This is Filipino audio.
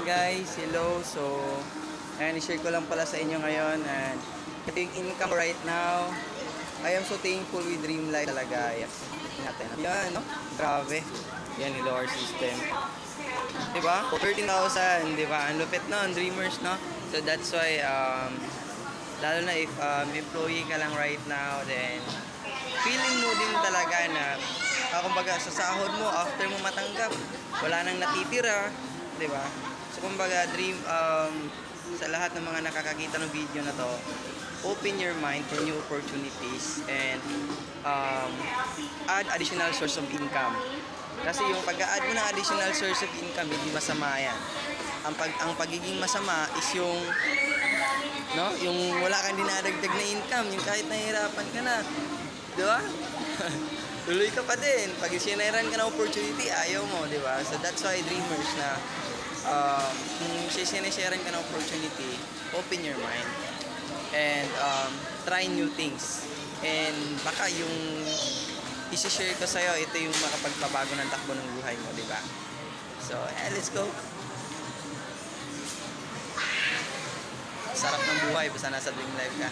guys, hello. So, ayan, i-share ko lang pala sa inyo ngayon. And ito yung income right now. I am so thankful with Dream Life talaga. Yes. Natin. Yan, no? Grabe. Yan, yung lower system. Diba? 13,000, diba? Ang lupit no, Dreamers, no? So, that's why, lalo na if employee ka lang right now, then feeling mo din talaga na kumbaga sa sahod mo after mo matanggap wala nang natitira, 'di ba? So kumbaga dream sa lahat ng mga nakakakita ng video na to, open your mind for new opportunities and add additional source of income. Kasi yung pag-add mo ng additional source of income, hindi masama yan. Ang pagiging masama is yung yung wala kang dinadagdag na income, yung kahit nahihirapan ka na, di ba? Tuloy ka pa din. Pag sinairan ka na opportunity, ayaw mo, di ba? So that's why Dreamers na kung sinairan ka na opportunity, open your mind and try new things. And baka yung isi-share ko sa'yo, ito yung makapagpabago ng takbo ng buhay mo, di ba? So, let's go! Sarap ng buhay basta nasa Dream Life ka.